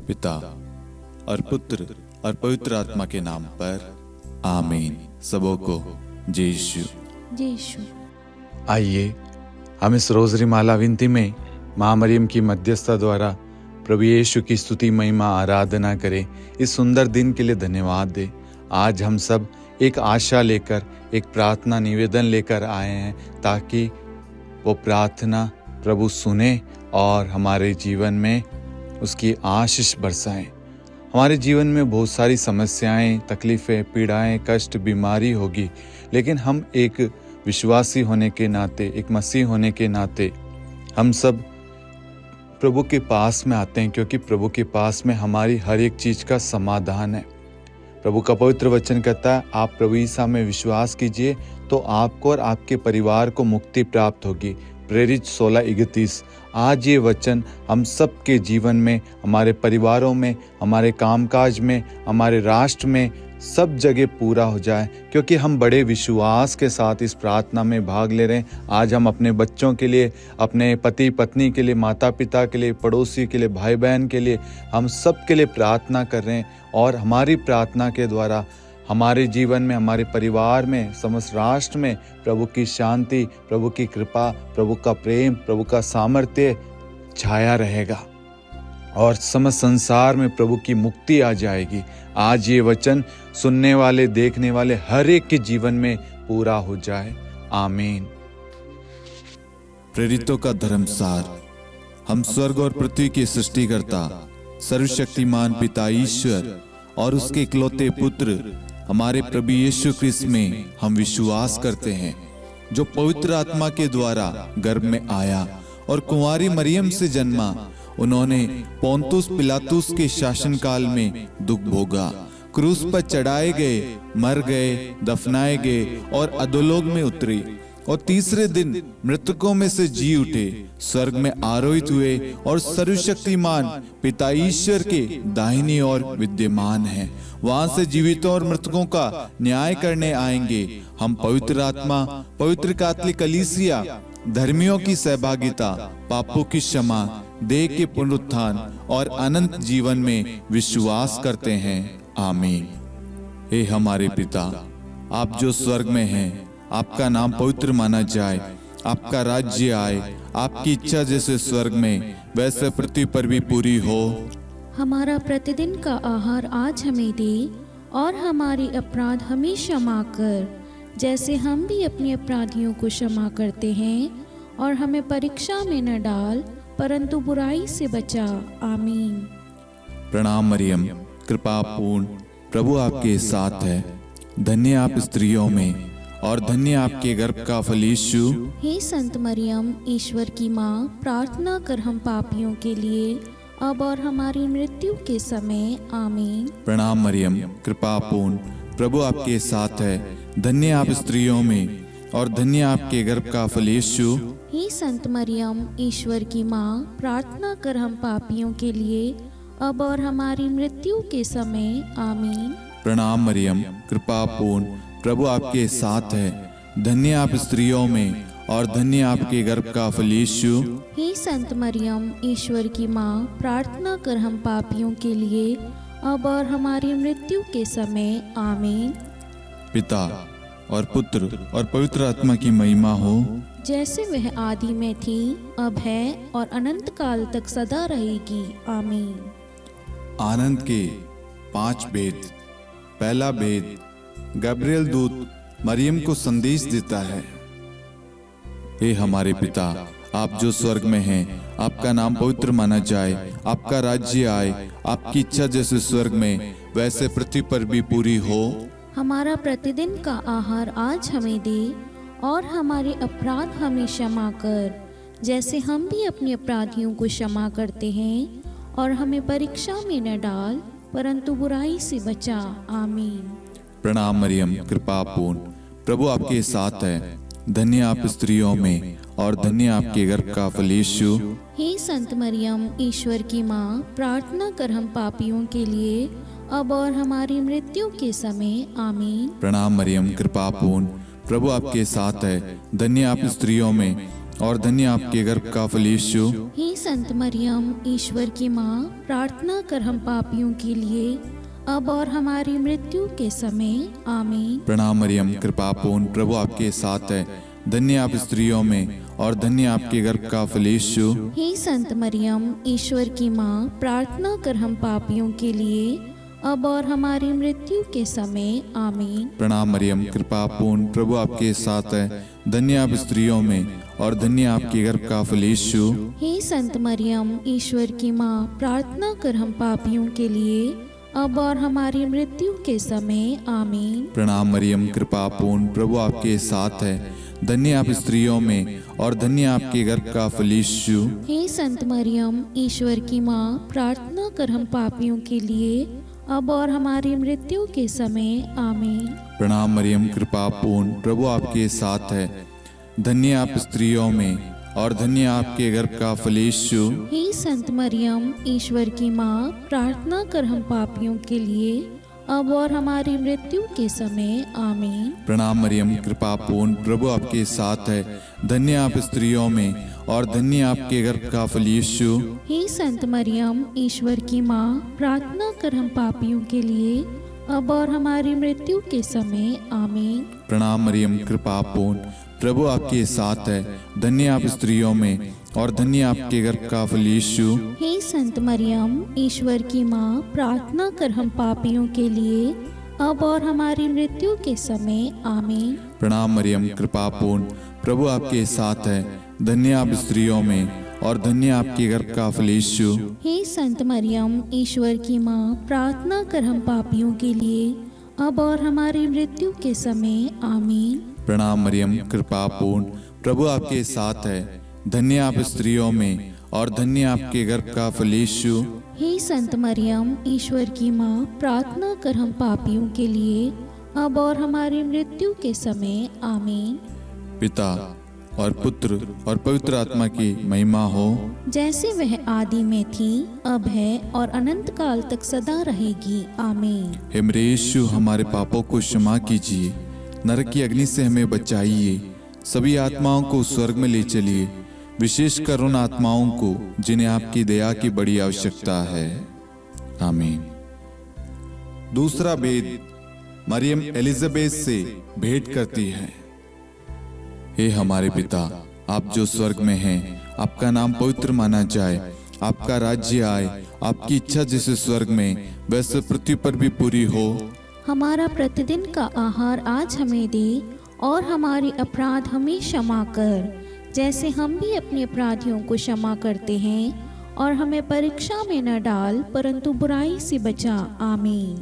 पिता और पुत्र और पवित्र आत्मा के नाम पर आमीन। सबों को जय यीशु। जय यीशु। आइए हम इस रोज़री माला विनती में माँ मरियम की मध्यस्थता द्वारा प्रभु यीशु की स्तुति महिमा आराधना करें। इस सुंदर दिन के लिए धन्यवाद दें। आज हम सब एक आशा लेकर, एक प्रार्थना निवेदन लेकर आए हैं ताकि वो प्रार्थना प्रभु सुने और हमारे जीवन में उसकी आशीष बरसाएं। हमारे जीवन में बहुत सारी समस्याएं, तकलीफ़ें, पीड़ाएं, कष्ट, बीमारी होगी, लेकिन हम एक विश्वासी होने के नाते, एक मसीह होने के नाते हम सब प्रभु के पास में आते हैं, क्योंकि प्रभु के पास में हमारी हर एक चीज़ का समाधान है। प्रभु का पवित्र वचन कहता है, आप प्रभु ईसा में विश्वास कीजिए तो आपको और आपके परिवार को मुक्ति प्राप्त होगी। प्रेरित 16:31। आज ये वचन हम सब के जीवन में, हमारे परिवारों में, हमारे कामकाज में, हमारे राष्ट्र में, सब जगह पूरा हो जाए, क्योंकि हम बड़े विश्वास के साथ इस प्रार्थना में भाग ले रहे हैं। आज हम अपने बच्चों के लिए, अपने पति पत्नी के लिए, माता पिता के लिए, पड़ोसी के लिए, भाई बहन के लिए, हम सब के लिए प्रार्थना कर रहे हैं। और हमारी प्रार्थना के द्वारा हमारे जीवन में, हमारे परिवार में, समस्त राष्ट्र में प्रभु की शांति, प्रभु की कृपा, प्रभु का प्रेम, प्रभु का सामर्थ्य छाया रहेगा और समस्त संसार में प्रभु की मुक्ति आ जाएगी। आज ये वचन सुनने वाले, देखने वाले हर एक के जीवन में पूरा हो जाए। आमीन। प्रेरितों का धर्मसार। हम स्वर्ग और पृथ्वी के सृष्टिकर्ता, सर्वशक्तिमान पिता ईश्वर और उसके इकलौते पुत्र हमारे प्रभु यीशु क्रिस्त में हम विश्वास करते हैं, जो पवित्र आत्मा के द्वारा गर्भ में आया और कुंवारी मरियम से जन्मा। उन्होंने पोंतुस पिलातुस के शासनकाल में दुख भोगा, क्रूस पर चढ़ाए गए, मर गए, दफनाए गए और अधोलोक में उतरे और तीसरे दिन मृतकों में से जी उठे, स्वर्ग में आरोहित हुए और सर्वशक्तिमान पिता ईश्वर के दाहिनी ओर विद्यमान हैं। वहां से जीवितों और मृतकों का न्याय करने आएंगे। हम पवित्र आत्मा, पवित्र कैथोलिक कलीसिया, धर्मियों की सहभागिता, पापों की क्षमा, देह के पुनरुत्थान और अनंत जीवन में विश्वास करते हैं। आमीन। हे हमारे पिता, आप जो स्वर्ग में हैं, आपका नाम पवित्र माना जाए, आपका राज्य आए, आपकी इच्छा जैसे स्वर्ग में वैसे पृथ्वी पर भी पूरी हो। हमारा प्रतिदिन का आहार आज हमें दे और हमारे अपराध हमें क्षमा कर, जैसे हम भी अपने अपराधियों को क्षमा करते हैं, और हमें परीक्षा में न डाल परंतु बुराई से बचा। आमीन। प्रणाम मरियम, कृपा पूर्ण, प्रभु आपके साथ है। धन्य आप स्त्रियों में और धन्य आपके गर्भ का फल यीशु। हे संत मरियम, ईश्वर की माँ, प्रार्थना कर हम पापियों के लिए, अब और हमारी मृत्यु के समय। आमीन। प्रणाम मरियम, कृपा पूर्ण, प्रभु आपके साथ है। धन्य आप स्त्रियों में और धन्य आपके गर्भ का फल यीशु। हे संत मरियम, ईश्वर की माँ, प्रार्थना कर हम पापियों के लिए, अब और हमारी मृत्यु के समय। आमीन। प्रणाम मरियम, कृपा पूर्ण, प्रभु आपके साथ है। धन्य आप स्त्रियों में और धन्य आपके गर्भ का फल यीशु। हे संत मरियम, ईश्वर की माँ, प्रार्थना कर हम पापियों के लिए, अब और हमारी मृत्यु के समय। आमीन। पिता और पुत्र और पवित्र आत्मा की महिमा हो, जैसे वह आदि में थी, अब है और अनंत काल तक सदा रहेगी। आमीन। आनंद के 5 भेद। पहला भेद, गब्रिएल दूत मरियम को संदेश देता है। हे हमारे पिता, आप जो स्वर्ग में हैं, आपका नाम पवित्र माना जाए, आपका राज्य आए, आपकी इच्छा जैसे स्वर्ग में वैसे पृथ्वी पर भी पूरी हो। हमारा प्रतिदिन का आहार आज हमें दे और हमारे अपराध हमें क्षमा कर, जैसे हम भी अपने अपराधियों को क्षमा करते हैं, और हमें परीक्षा में न डाल परंतु बुराई से बचा। आमीन। प्रणाम मरियम, कृपा पूर्ण, प्रभु आपके साथ है। धन्य आप स्त्रियों में और धन्य आपके गर्भ का फल यीशु। हे संत मरियम, ईश्वर की माँ, प्रार्थना कर हम पापियों के लिए, अब और हमारी मृत्यु के समय। आमीन। प्रणाम मरियम, कृपा पूर्ण, प्रभु आपके साथ है। धन्य आप स्त्रियों में और धन्य आपके गर्भ का फल यीशु। हे संत मरियम, ईश्वर की माँ, प्रार्थना कर हम पापियों के लिए, अब और हमारी मृत्यु के समय। आमीन। प्रणाम मरियम, कृपा पूर्ण, प्रभु आपके साथ है। धन्य आप स्त्रियों में और धन्य आपके गर्भ का फल यीशु। हे संत मरियम, ईश्वर की माँ, प्रार्थना कर हम पापियों के लिए, अब और हमारी मृत्यु के समय। आमीन। प्रणाम मरियम, कृपा पूर्ण, प्रभु आपके साथ है। धन्य आप स्त्रियों में और धन्य आपके गर्भ का फल यीशु। हे संत मरियम, ईश्वर की माँ, प्रार्थना कर हम पापियों के लिए, अब और हमारी मृत्यु के समय। आमीन। प्रणाम मरियम, कृपा पूर्ण, प्रभु आपके साथ है। धन्य आप स्त्रियों में और धन्य आपके गर्भ का फल यीशु। हे संत मरियम, ईश्वर की माँ, प्रार्थना कर हम पापियों के लिए, अब और हमारी मृत्यु के समय। आमीन। प्रणाम मरियम, कृपा पूर्ण, प्रभु आपके साथ है। धन्य आप स्त्रियों में और धन्य आपके गर्भ का फल यीशु। हे संत मरियम, ईश्वर की माँ, प्रार्थना कर हम पापियों के लिए, अब और हमारी मृत्यु के समय। आमीन। प्रणाम मरियम, कृपा पूर्ण, प्रभु आपके साथ है। धन्य आप स्त्रियों में और धन्य आपके गर्भ का फल यीशु। हे संत मरियम, ईश्वर की माँ, प्रार्थना कर हम पापियों के लिए, अब और हमारी मृत्यु के समय। आमीन। प्रणाम मरियम, कृपा पूर्ण, प्रभु आपके साथ है। धन्य आप स्त्रियों में और धन्य आपके गर्भ का फल यीशु। हे संत मरियम, ईश्वर की माँ, प्रार्थना कर हम पापियों के लिए, अब और हमारी मृत्यु के समय। आमीन। प्रणाम मरियम, कृपा पूर्ण, प्रभु आपके साथ है। धन्य आप स्त्रियों में और धन्य आपके गर्भ का फल यीशु। हे संत मरियम, ईश्वर की माँ, प्रार्थना कर हम पापियों के लिए, अब और हमारी मृत्यु के समय। आमीन। प्रणाम मरियम, कृपा पूर्ण, प्रभु आपके साथ है। धन्य आप स्त्रियों में और धन्य आपके गर्भ का फल यीशु। हे संत मरियम, ईश्वर की माँ, प्रार्थना कर हम पापियों के लिए, अब और हमारी मृत्यु के समय। आमीन। पिता और पुत्र और पवित्र आत्मा की महिमा हो, जैसे वह आदि में थी, अब है और अनंत काल तक सदा रहेगी। आमीन। हे मेरे यीशु, हमारे पापों को क्षमा कीजिए, नरक की अग्नि से हमें बचाइए, सभी आत्माओं को स्वर्ग में ले चलिए, विशेषकर उन आत्माओं को जिन्हें आपकी दया की बड़ी आवश्यकता है। आमीन। दूसरा भेद, मरियम एलिजाबेथ से भेंट करती है। हे हमारे पिता, आप जो स्वर्ग में हैं, आपका नाम पवित्र माना जाए, आपका राज्य आए, आपकी इच्छा जैसे स्वर्ग में वैसे पृथ्वी पर भी पूरी हो। हमारा प्रतिदिन का आहार आज हमें दे, और हमारे अपराध हमें क्षमा कर, जैसे हम भी अपने अपराधियों को क्षमा करते हैं, और हमें परीक्षा में न डाल, परंतु बुराई से बचा। आमीन।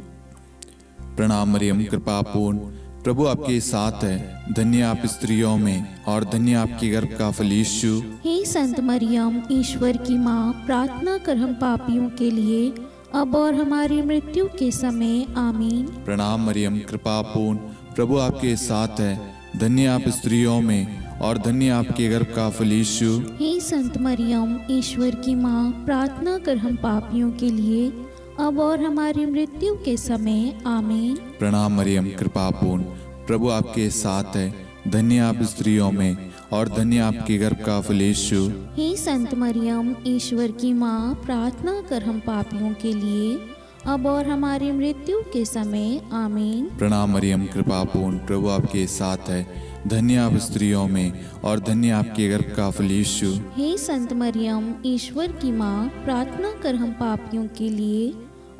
प्रणाम मरियम, कृपा पूर्ण, प्रभु आपके साथ है। धन्य आप स्त्रियों में और धन्य आपके गर्भ का फल यीशु। हे संत मरियम, ईश्वर की माँ, प्रार्थना कर हम पापियों के लिए, अब और हमारी मृत्यु के समय। आमीन। प्रणाम मरियम, कृपा पूर्ण, प्रभु आपके साथ है। धन्य आप स्त्रियों में और धन्य आपके गर्भ का फल यीशु। हे संत मरियम, ईश्वर की माँ, प्रार्थना कर हम पापियों के लिए, अब और हमारी मृत्यु के समय। आमीन। प्रणाम मरियम, कृपा पूर्ण, प्रभु आपके साथ है। धन्य आप स्त्रियों में और धन्य आपके गर्भ का फल यीशु। हे संत मरियम, ईश्वर की माँ, प्रार्थना कर हम पापियों के लिए, अब और हमारी मृत्यु के समय। आमीन। प्रणाम मरियम, कृपा पूर्ण, प्रभु आपके साथ है। धन्य आप स्त्रियों में और धन्य आपके गर्भ का फल यीशु। हे संत मरियम, ईश्वर की माँ, प्रार्थना कर हम पापियों के लिए,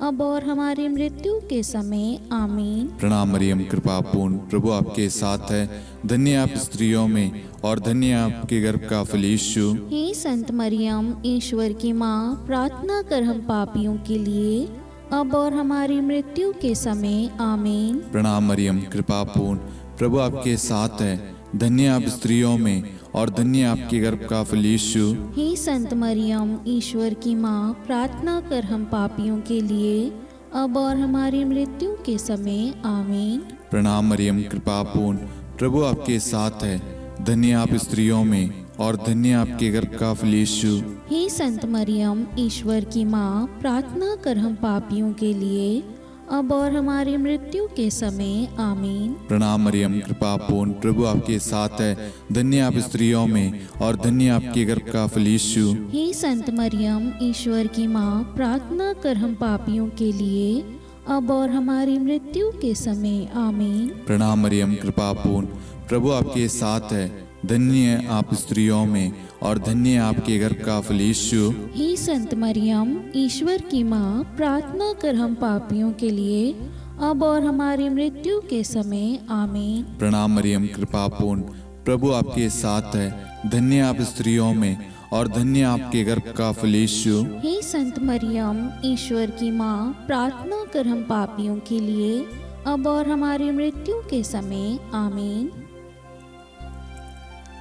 अब और हमारी मृत्यु के समय। आमीन। प्रणाम मरियम, कृपा पूर्ण, प्रभु आपके साथ है। धन्य आप स्त्रियों में और धन्य आपके गर्भ का फल यीशु। हे संत मरियम, ईश्वर की माँ, प्रार्थना कर हम पापियों के लिए, अब और हमारी मृत्यु के समय। आमीन। प्रणाम मरियम, कृपा पूर्ण, प्रभु आपके साथ है। धन्य आप स्त्रियों में और धन्य आपके गर्भ का फल यीशु। हे संत मरियम, ईश्वर की माँ, प्रार्थना कर हम पापियों के लिए, अब और हमारी मृत्यु के समय। आमीन। प्रणाम मरियम, कृपा पूर्ण, प्रभु आपके साथ है। धन्य आप स्त्रियों में और धन्य आपके गर्भ का फल यीशु। हे संत मरियम, ईश्वर की माँ, प्रार्थना कर हम पापियों के लिए, अब और हमारी मृत्यु के समय आमीन। प्रणाम मरियम, कृपा पूर्ण, प्रभु आपके साथ है। धन्य आप स्त्रियों में और धन्य आपके गर्भ का फल यीशु। हे संत मरियम, ईश्वर की माँ, प्रार्थना कर हम पापियों के लिए अब और हमारी मृत्यु के समय आमीन। प्रणाम मरियम, कृपा पूर्ण, प्रभु आपके साथ है। धन्य आप स्त्रियों में और धन्य आपके गर्भ का फल यीशु। हे संत मरियम, ईश्वर की माँ, प्रार्थना कर हम पापियों के लिए अब और हमारी मृत्यु के समय आमीन। प्रणाम मरियम, कृपा पूर्ण, प्रभु आपके साथ है। धन्य आप स्त्रियों में और धन्य आपके गर्भ का फल यीशु। हे संत मरियम, ईश्वर की माँ, प्रार्थना कर हम पापियों के लिए अब और हमारी मृत्यु के समय आमीन।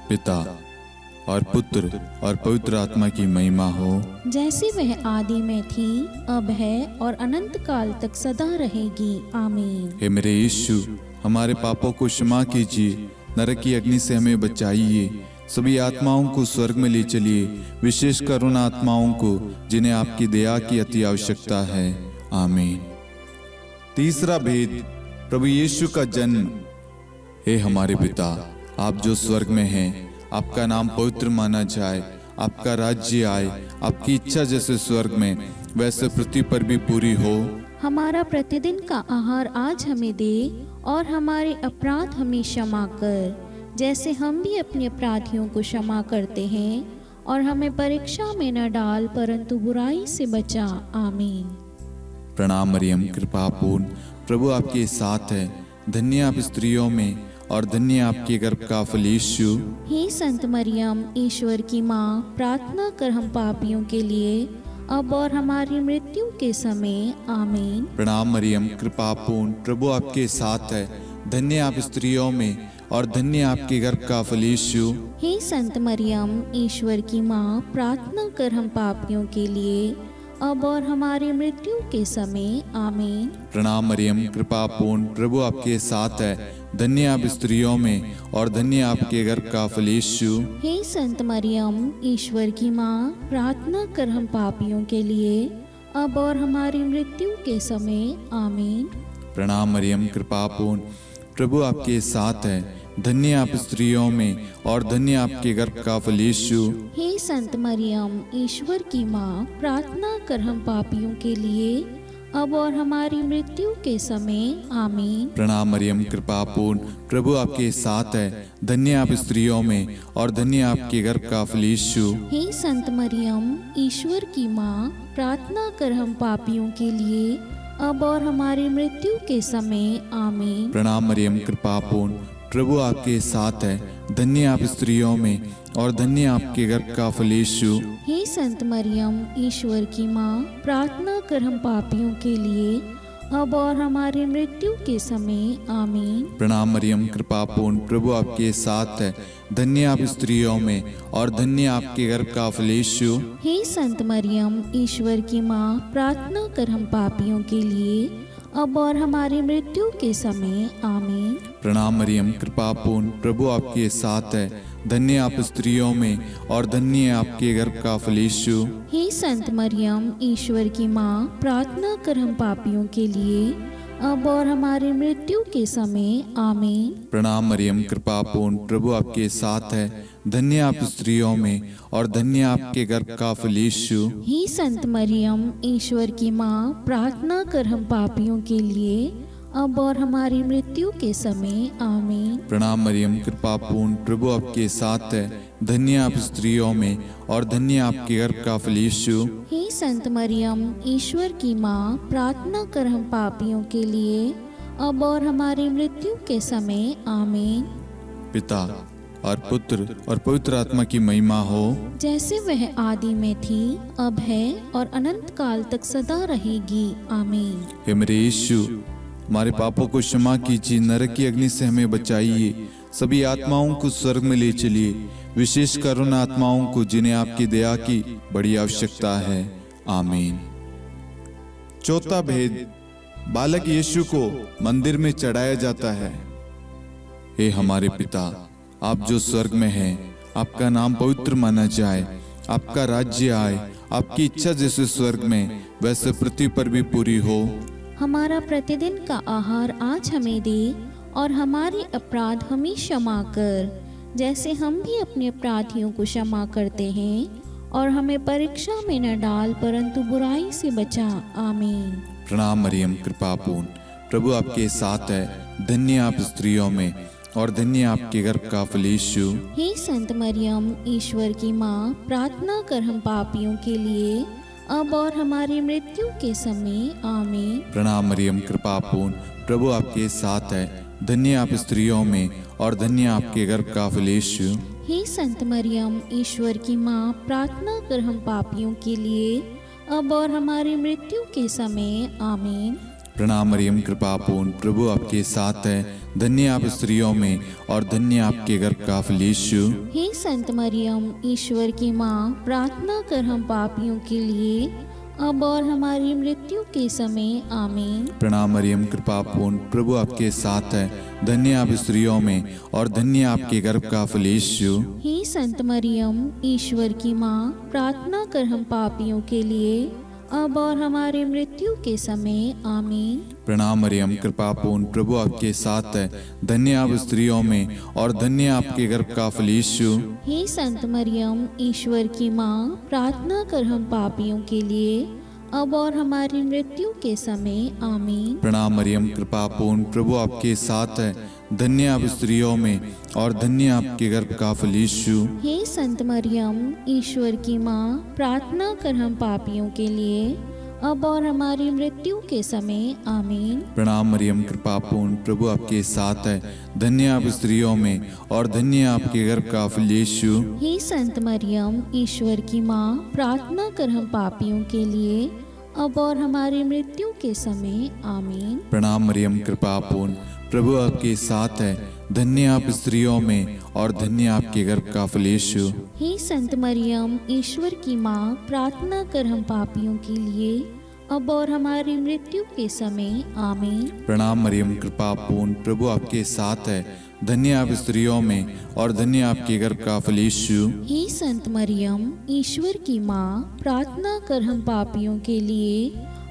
पिता और पुत्र और पवित्र आत्मा की महिमा हो, जैसे वह आदि में थी, अब है और अनंत काल तक सदा रहेगी आमीन। हे मेरे यीशु, हमारे पापों को क्षमा कीजिए, नरक की अग्नि से हमें बचाइए, सभी आत्माओं को स्वर्ग में ले चलिए, विशेषकर उन आत्माओं को जिन्हें आपकी दया की अति आवश्यकता है। आमीन। तीसरा भेद, प्रभु यीशु का जन्म। हे हमारे पिता, आप जो स्वर्ग में हैं, आपका नाम पवित्र माना जाए, आपका राज्य आए, आपकी इच्छा जैसे स्वर्ग में वैसे पृथ्वी पर भी पूरी हो। हमारा प्रतिदिन का आहार आज हमें दे और हमारे अपराध हमें क्षमा कर, जैसे हम भी अपने अपराधियों को क्षमा करते हैं, और हमें परीक्षा में न डाल परंतु बुराई से बचा। आमीन। प्रणाम मरियम, कृपा पूर्ण, प्रभु आपके साथ है। धन्य आप स्त्रियों में और धन्य आपके गर्भ का फल यीशु। हे संत मरियम, ईश्वर की माँ, प्रार्थना कर हम पापियों के लिए अब और हमारी मृत्यु के समय आमीन। प्रणाम मरियम, कृपा पूर्ण, प्रभु आपके साथ है। धन्य आप स्त्रियों में और धन्य आपके गर्भ का फल यीशु। हे संत मरियम, ईश्वर की माँ, प्रार्थना कर हम पापियों के लिए अब और हमारी मृत्यु के समय आमीन। प्रणाम मरियम, कृपा पूर्ण, प्रभु आपके साथ है। धन्य आप स्त्रियों में और धन्य आपके गर्भ का फल यीशु। हे संत मरियम, ईश्वर की माँ, प्रार्थना कर हम पापियों के लिए अब और हमारी मृत्यु के समय आमीन। प्रणाम मरियम, कृपा पूर्ण, प्रभु आपके साथ है। धन्य आप स्त्रियों में और धन्य आपके गर्भ का फल यीशु। हे संत मरियम, ईश्वर की माँ, प्रार्थना कर हम पापियों के लिए अब और हमारी मृत्यु के समय आमीन। प्रणाम मरियम, कृपा पूर्ण, प्रभु आपके साथ है। धन्य आप स्त्रियों में और धन्य आपके गर्भ का फल यीशु। हे संत मरियम, ईश्वर की माँ, प्रार्थना कर हम पापियों के लिए अब और हमारी मृत्यु के समय आमीन। प्रणाम मरियम, कृपा पूर्ण, प्रभु आपके साथ है। धन्य आप स्त्रियों में और धन्य आपके गर्भ का फल यीशु। हे संत मरियम, ईश्वर की माँ, प्रार्थना कर हम पापियों के लिए अब और हमारी मृत्यु के समय आमीन। प्रणाम मरियम, कृपा पूर्ण, प्रभु आपके साथ है। धन्य आप स्त्रियों में और धन्य आपके गर्भ का फल यीशु। हे संत मरियम, ईश्वर की माँ, प्रार्थना कर हम पापियों के लिए अब और हमारी मृत्यु के समय आमीन। प्रणाम मरियम, कृपा पूर्ण, प्रभु आपके साथ है। धन्य आप स्त्रियों में और धन्य आपके गर्भ का फल यीशु। हे संत मरियम, ईश्वर की माँ, प्रार्थना कर हम पापियों के लिए अब और हमारी मृत्यु के समय आमीन। प्रणाम मरियम, कृपा पूर्ण, प्रभु आपके साथ है। धन्य आप स्त्रियों में और धन्य आपके गर्भ का फल यीशु। हे संत मरियम, ईश्वर की माँ, प्रार्थना कर हम पापियों के लिए अब और हमारी मृत्यु के समय आमीन। प्रणाम मरियम, कृपा पूर्ण, प्रभु आपके साथ है। धन्य आप स्त्रियों में और धन्य आपके गर्भ का फल यीशु। हे संत मरियम, ईश्वर की माँ, प्रार्थना कर हम पापियों के लिए अब और हमारी मृत्यु के समय आमीन। पिता और पुत्र और पवित्र आत्मा की महिमा हो, जैसे वह आदि में थी, अब है और अनंत काल तक सदा रहेगी आमीन। हे मेरे यीशु, हमारे पापों को क्षमा कीजिए, नरक की अग्नि से हमें बचाइए, सभी आत्माओं को स्वर्ग में ले चलिए, विशेषकर उन आत्माओं को जिन्हें आपकी दया की बड़ी आवश्यकता है। आमीन। चौथा भेद, बालक यीशु को मंदिर में चढ़ाया जाता है। हे हमारे पिता, आप जो स्वर्ग में हैं, आपका नाम पवित्र माना जाए, आपका राज्य आए, आपकी इच्छा जैसे स्वर्ग में वैसे पृथ्वी पर भी पूरी हो। हमारा प्रतिदिन का आहार आज हमें दे और हमारे अपराध हमें क्षमा कर, जैसे हम भी अपने अपराधियों को क्षमा करते हैं। और हमें परीक्षा में न डाल, परंतु बुराई से बचा। आमीन। प्रणाम मरियम, कृपा पूर्ण, प्रभु आपके साथ है। धन्य आप स्त्रियों में और धन्य आपके गर्भ का फल यीशु। हे संत मरियम, ईश्वर की माँ, प्रार्थना कर हम पापियों के लिए, अब और हमारी मृत्यु के समय। आमीन। प्रणाम मरियम, कृपा पूर्ण, प्रभु आपके साथ है। धन्य आप स्त्रियों में और धन्य आपके गर्भ का फल यीशु। हे संत मरियम, ईश्वर की माँ, प्रार्थना कर हम पापियों के लिए, अब और हमारी मृत्यु के समय। आमीन। प्रणाम मरियम, कृपा पूर्ण, प्रभु आपके साथ है। धन्य आप स्त्रियों में और धन्य आपके गर्भ का फल यीशु। हे संत मरियम, ईश्वर की माँ, प्रार्थना कर हम पापियों के लिए, अब और हमारी मृत्यु के समय। आमीन। प्रणाम मरियम, कृपा पूर्ण, प्रभु आपके साथ है। धन्य आप स्त्रियों में और धन्य आपके गर्भ का फल यीशु। हे संत मरियम, ईश्वर की माँ, प्रार्थना कर हम पापियों के लिए, अब और हमारी मृत्यु के समय। आमीन। प्रणाम मरियम, कृपा पूर्ण, प्रभु आपके साथ है। धन्य आप स्त्रियों में और धन्य आपके गर्भ का फल यीशु। हे संत मरियम, ईश्वर की माँ, प्रार्थना कर हम पापियों के लिए, अब और हमारी मृत्यु के समय। आमीन। प्रणाम मरियम, कृपा पूर्ण, प्रभु आपके साथ है। धन्य आप स्त्रियों में और धन्य आपके गर्भ का फल यीशु। हे संत मरियम, ईश्वर की माँ, प्रार्थना कर हम पापियों के लिए, अब और हमारी मृत्यु के समय। आमीन। प्रणाम मरियम, कृपा पूर्ण, प्रभु आपके साथ है। धन्य आप स्त्रियों में और धन्य आपके गर्भ का फल यीशु। हे संत मरियम, ईश्वर की माँ, प्रार्थना कर हम पापियों के लिए, अब और हमारी मृत्यु के समय। आमीन। प्रणाम मरियम, कृपा पूर्ण, प्रभु आपके साथ है। धन्य आप स्त्रियों में और धन्य आपके गर्भ का फल यीशु। हे संत मरियम, ईश्वर की माँ, प्रार्थना कर हम पापियों के लिए, अब और हमारी मृत्यु के समय। आमीन। प्रणाम मरियम, कृपा पूर्ण, प्रभु आपके साथ है। धन्य आप स्त्रियों में और धन्य आपके गर्भ का फल यीशु। हे संत मरियम, ईश्वर की माँ, प्रार्थना कर हम पापियों के लिए,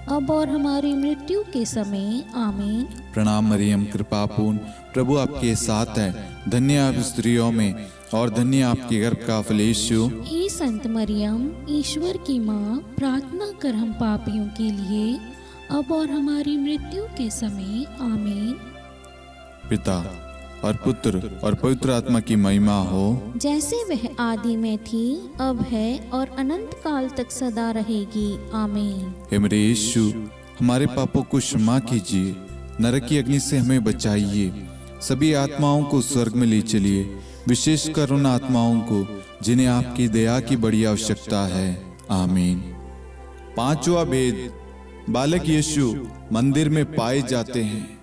अब और हमारी मृत्यु के समय। आमीन। प्रणाम मरियम, कृपा पूर्ण, प्रभु आपके साथ है। धन्य आप स्त्रियों में और धन्य आपके गर्भ का फल यीशु। हे संत मरियम, ईश्वर की माँ, प्रार्थना कर हम पापियों के लिए, अब और हमारी मृत्यु के समय। आमीन। पिता और पुत्र और पवित्र आत्मा की महिमा हो, जैसे वह आदि में थी, अब है और अनंत काल तक सदा रहेगी। आमीन। हे मेरे यीशु, हमारे पापों को क्षमा कीजिए, नरक की अग्नि से हमें बचाइए, सभी आत्माओं को स्वर्ग में ले चलिए, विशेषकर उन आत्माओं को जिन्हें आपकी दया की बड़ी आवश्यकता है। आमीन। पांचवा भेद, बालक यीशु मंदिर में पाए जाते हैं।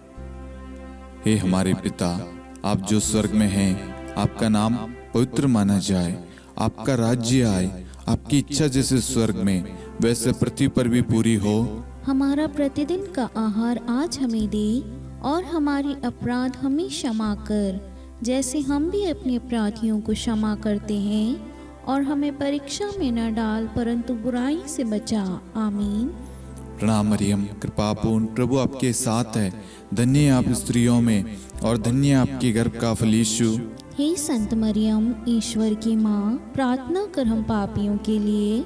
हे हमारे पिता, आप जो स्वर्ग में हैं, आपका नाम पवित्र माना जाए, आपका राज्य आए, आपकी इच्छा जैसे स्वर्ग में वैसे पृथ्वी पर भी पूरी हो। हमारा प्रतिदिन का आहार आज हमें दे और हमारे अपराध हमें क्षमा कर, जैसे हम भी अपने अपराधियों को क्षमा करते हैं, और हमें परीक्षा में न डाल, परंतु बुराई से बचा। आमीन। प्रणाम मरियम, कृपा पूर्ण, प्रभु आपके साथ है। धन्य आप स्त्रियों में और धन्य आपके गर्भ का फल यीशु। हे संत मरियम, ईश्वर की माँ, प्रार्थना कर हम पापियों के लिए,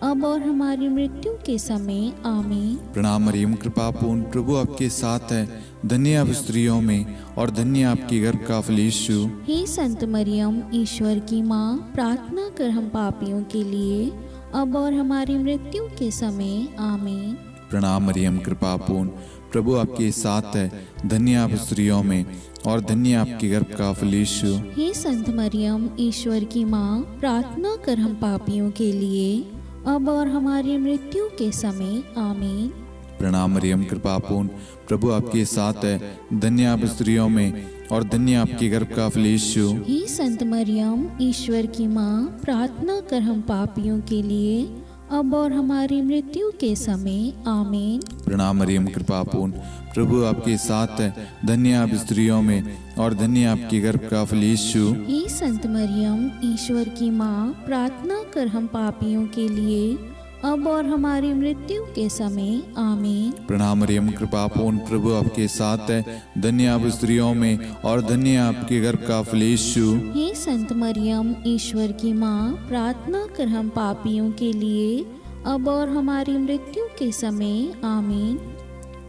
अब और हमारी मृत्यु के समय। आमीन। प्रणाम मरियम, कृपा पूर्ण, प्रभु आपके साथ है। धन्य आप स्त्रियों में और धन्य आपके गर्भ का फल यीशु। हे संत मरियम, ईश्वर की माँ, प्रार्थना कर हम पापियों के लिए, अब और हमारी मृत्यु के समय। आमीन। प्रणाम मरियम, कृपा पूर्ण, प्रभु आपके साथ है। धन्य आप स्त्रियों में और धन्य आपके गर्भ का फल यीशु। हे संत मरियम, ईश्वर की माँ, प्रार्थना कर हम पापियों के लिए, अब और हमारी मृत्यु के समय। आमीन। प्रणाम मरियम, कृपा पूर्ण, प्रभु आपके साथ है। धन्य आप स्त्रियों में और धन्य आपके गर्भ का फल यीशु। हे संत मरियम, ईश्वर की माँ, प्रार्थना कर हम पापियों के लिए, अब और हमारी मृत्यु के समय। आमीन। प्रणाम मरियम, कृपा पूर्ण, प्रभु आपके साथ है। धन्य आप स्त्रियों में और धन्य आपके गर्भ का फल यीशु। हे संत मरियम, ईश्वर की माँ, प्रार्थना कर हम पापियों के लिए, अब और हमारी मृत्यु के समय आमीन। प्रणाम मरियम, कृपा पूर्ण, प्रभु आपके साथ है। धन्य आप स्त्रियों में और धन्य आपके गर्भ का फल यीशु। हे संत मरियम, ईश्वर की माँ, प्रार्थना कर हम पापियों के लिए अब और हमारी मृत्यु के समय आमीन।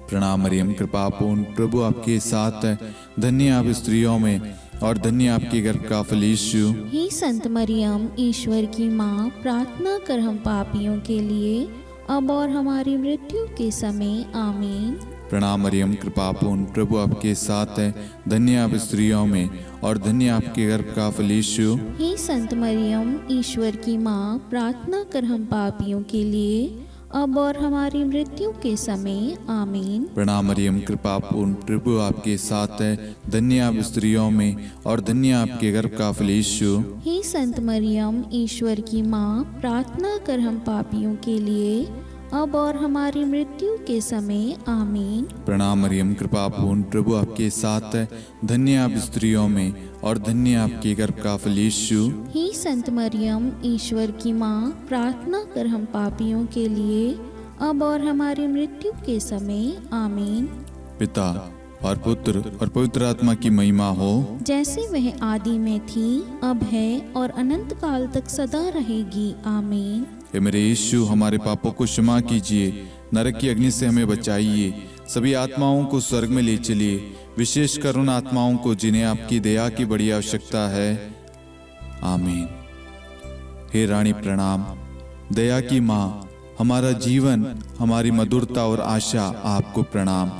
प्रणाम मरियम, कृपा पूर्ण, प्रभु आपके साथ है। धन्य आप स्त्रियों में और धन्य आपके गर्भ का फल यीशु। हे संत मरियम, ईश्वर की माँ, प्रार्थना कर हम पापियों के लिए अब और हमारी मृत्यु के समय आमीन। प्रणाम मरियम, कृपा पूर्ण, प्रभु आपके साथ है। धन्य आप स्त्रियों में और धन्य आपके गर्भ का फल यीशु। हे संत मरियम, ईश्वर की माँ, प्रार्थना कर हम पापियों के लिए अब और हमारी मृत्यु के समय आमीन। प्रणाम मरियम, कृपा पूर्ण, प्रभु आपके साथ है। धन्य आप स्त्रियों में और धन्य आपके गर्भ का फल यीशु। हे संत मरियम, ईश्वर की माँ, प्रार्थना कर हम पापियों के लिए अब और हमारी मृत्यु के समय आमीन। प्रणाम मरियम, कृपा पूर्ण, प्रभु आपके साथ है। धन्य आप स्त्रियों में और धन्य आपके गर्भ का फल यीशु। हे संत मरियम, ईश्वर की माँ, प्रार्थना कर हम पापियों के लिए अब और हमारी मृत्यु के समय आमीन। पिता और पुत्र और पवित्र आत्मा की महिमा हो, जैसे वह आदि में थी, अब है और अनंत काल तक सदा रहेगी आमीन। हे मेरे यीशु, हमारे पापों को क्षमा कीजिए, नरक की अग्नि से हमें बचाइए, सभी आत्माओं को स्वर्ग में ले चलिए, विशेषकर उन आत्माओं को जिन्हें आपकी दया की बड़ी आवश्यकता है आमीन। हे रानी प्रणाम, दया की माँ, हमारा जीवन, हमारी मधुरता और आशा आपको प्रणाम।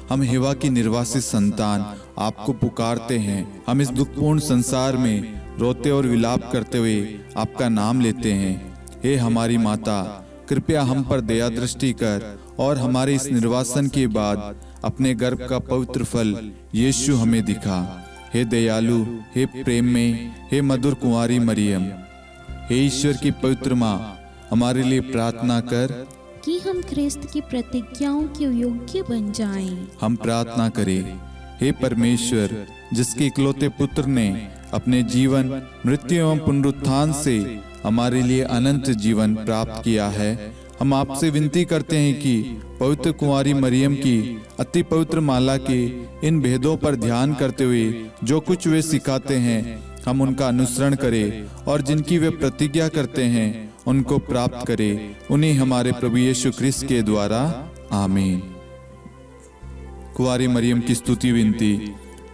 हम हेवा की निर्वासित संतान आपको पुकारते हैं। हम इस दुखपूर्ण संसार में रोते और विलाप करते हुए आपका नाम लेते हैं। हे हमारी माता, कृपया हम पर दया दृष्टि कर और हमारे इस निर्वासन के बाद अपने गर्भ का पवित्र फल यीशु हमें दिखा। हे दयालु, हे प्रेम में, हे मधुर कुंवारी मरियम, हे ईश्वर की पवित्र माँ, हमारे लिए प्रार्थना कर कि हम ख्रिस्त की प्रतिज्ञाओं के योग्य बन जाएं। हम प्रार्थना करें। हे परमेश्वर, जिसके इकलौते पुत्र ने अपने जीवन, मृत्यु एवं पुनरुत्थान से हमारे लिए अनंत जीवन प्राप्त किया है, हम आपसे विनती करते हैं कि पवित्र कुंवारी मरियम की अति पवित्र माला के इन भेदों पर ध्यान करते हुए जो कुछ वे सिखाते हैं, हम उनका अनुसरण करें और जिनकी वे प्रतिज्ञा करते हैं उनको प्राप्त करें। उन्हीं हमारे प्रभु यीशु ख्रिस्त के द्वारा आमीन। कुंवारी मरियम की स्तुति विनती।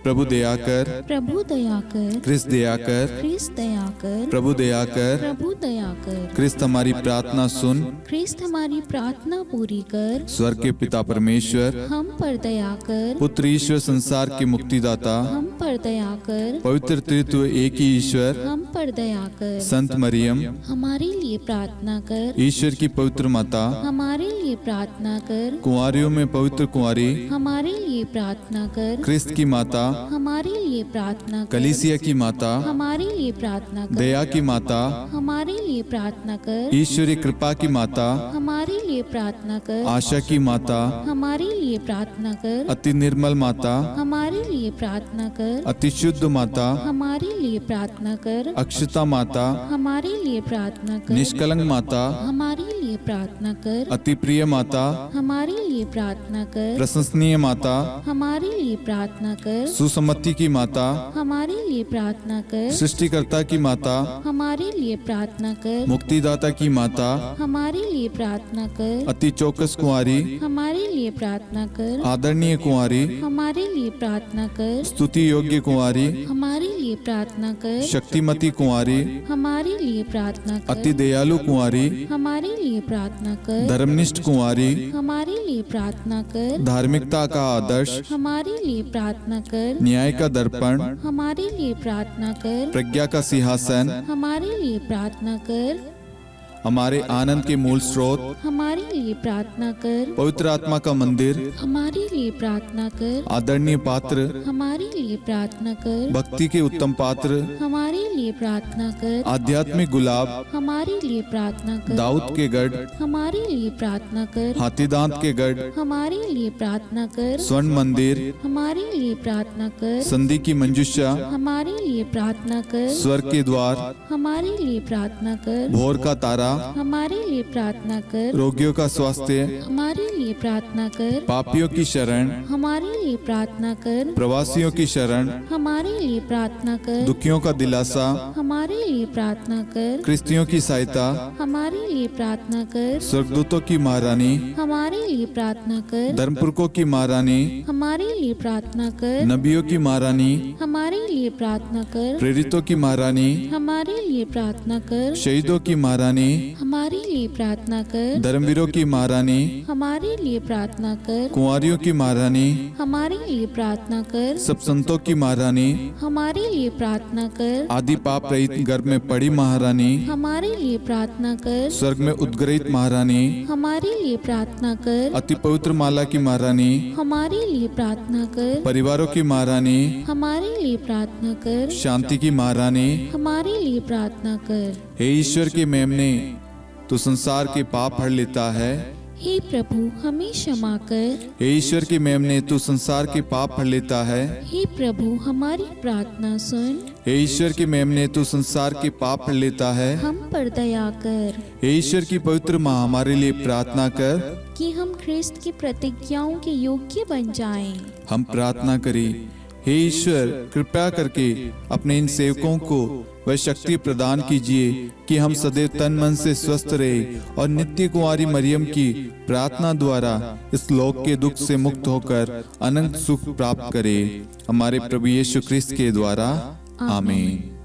प्रभु दया कर, प्रभु दया कर, ख्रिस्त दया कर, ख्रिस्त दया कर, प्रभु दया कर, प्रभु दया कर, ख्रिस्त हमारी प्रार्थना सुन, ख्रिस्त हमारी प्रार्थना पूरी कर, स्वर्ग के पिता परमेश्वर, हम पर दया कर, पुत्र ईश्वर संसार के मुक्तिदाता, हम पर दया कर, पवित्र त्रित्व एक ही ईश्वर, हम पर दया कर, संत मरियम, हमारे लिए प्रार्थना कर, ईश्वर की पवित्र माता, हमारे लिए प्रार्थना कर, कुंवारियों में पवित्र कुंवारी, हमारे लिए प्रार्थना कर, ख्रिस्त की माता, हमारे लिए प्रार्थना कर, कलीसिया की माता, हमारे लिए प्रार्थना कर, दया की माता, हमारे लिए प्रार्थना कर, ईश्वरी कृपा की माता, हमारे लिए प्रार्थना कर, आशा की माता, हमारे लिए प्रार्थना कर, अति निर्मल माता, हमारे लिए प्रार्थना कर, अति शुद्ध माता, हमारे लिए प्रार्थना कर, अक्षता माता, हमारे लिए प्रार्थना कर, निष्कलंक माता, हमारे लिए प्रार्थना कर, अति प्रिय माता, हमारे लिए प्रार्थना कर, प्रशंसनीय माता, हमारे लिए प्रार्थना कर, सुसम्मति की माता, हमारे लिए प्रार्थना कर, सृष्टिकर्ता की माता, हमारे लिए प्रार्थना कर, मुक्तिदाता की माता, हमारे लिए प्रार्थना कर, अति चौकस कुंवारी, हमारे लिए प्रार्थना कर, आदरणीय कुंवारी, हमारे लिए प्रार्थना कर, स्तुति योग्य कुंवारी, हमारे लिए प्रार्थना कर, शक्तिमती कुंवारी, हमारे लिए प्रार्थना कर, अति दयालु कुंवारी, हमारे लिए प्रार्थना कर, धर्मनिष्ठ कुंवारी, हमारे लिए प्रार्थना कर, धार्मिकता का आदर्श, हमारे लिए प्रार्थना कर, न्याय का दर्पण, हमारे लिए प्रार्थना कर, प्रज्ञा का सिंहासन, हमारे लिए प्रार्थना कर, हमारे आनंद के मूल स्रोत, हमारे लिए प्रार्थना कर, पवित्र आत्मा का मंदिर, हमारे लिए प्रार्थना कर, आदरणीय पात्र, हमारे लिए प्रार्थना कर, भक्ति के उत्तम पात्र, हमारे लिए प्रार्थना कर, आध्यात्मिक गुलाब, हमारे लिए प्रार्थना कर, दाऊद के गढ़, हमारे लिए प्रार्थना कर, हाथीदांत के गढ़, हमारे लिए प्रार्थना कर, स्वर्ण मंदिर, हमारे लिए प्रार्थना कर, संधि की मंजुषा, हमारे लिए प्रार्थना कर, स्वर्ग के द्वार, हमारे लिए प्रार्थना कर, भोर का तारा, हमारे लिए प्रार्थना कर। रोगियों का स्वास्थ्य, हमारे लिए प्रार्थना कर। पापियों की शरण, हमारे लिए प्रार्थना कर। प्रवासियों की शरण, हमारे लिए प्रार्थना कर। दुखियों का दिलासा, हमारे लिए प्रार्थना कर। क्रिस्तियों की सहायता, हमारे लिए प्रार्थना कर। स्वर्गदूतों की महारानी, हमारे लिए प्रार्थना कर। धर्मपुरखों की महारानी, हमारे लिए प्रार्थना कर। नबियों की महारानी, हमारे लिए प्रार्थना कर। प्रेरितों की महारानी, हमारे लिए प्रार्थना कर। शहीदों की महारानी, हमारे लिए प्रार्थना कर। धर्मवीरों की महारानी, हमारे लिए प्रार्थना कर। कुंवारियों की महारानी, हमारे लिए प्रार्थना कर। सब संतों की महारानी, हमारे लिए प्रार्थना कर। आदि पाप रहित गर्भ में पड़ी महारानी, हमारे लिए प्रार्थना कर। स्वर्ग में उद्ग्रहित महारानी, हमारे लिए प्रार्थना कर। अति पवित्र माला की महारानी, हमारे लिए प्रार्थना कर। परिवारों की महारानी, हमारे लिए प्रार्थना कर। शांति की महारानी, हमारे लिए प्रार्थना कर। हे ईश्वर के मेमने, तू संसार के पाप हर लेता है। हे प्रभु हमें क्षमा कर। हे ईश्वर के मेमने, तू संसार के पाप हर लेता है। हे प्रभु हमारी प्रार्थना सुन। हे ईश्वर के मेमने, तू संसार के पाप हर लेता है। हम पर दया कर हे ईश्वर की पवित्र माँ, हमारे लिए प्रार्थना कर। कि हम ख्रिस्त की प्रतिज्ञाओं के योग्य बन जाएं। हम प्रार्थना करें। हे ईश्वर, कृपया करके अपने इन सेवकों को वह शक्ति प्रदान कीजिए कि हम सदैव तन मन से स्वस्थ रहे और नित्य कुंवारी मरियम की प्रार्थना द्वारा इस लोक के दुख से मुक्त होकर अनंत सुख प्राप्त करें। हमारे प्रभु यीशु क्रिस्त के द्वारा, आमीन।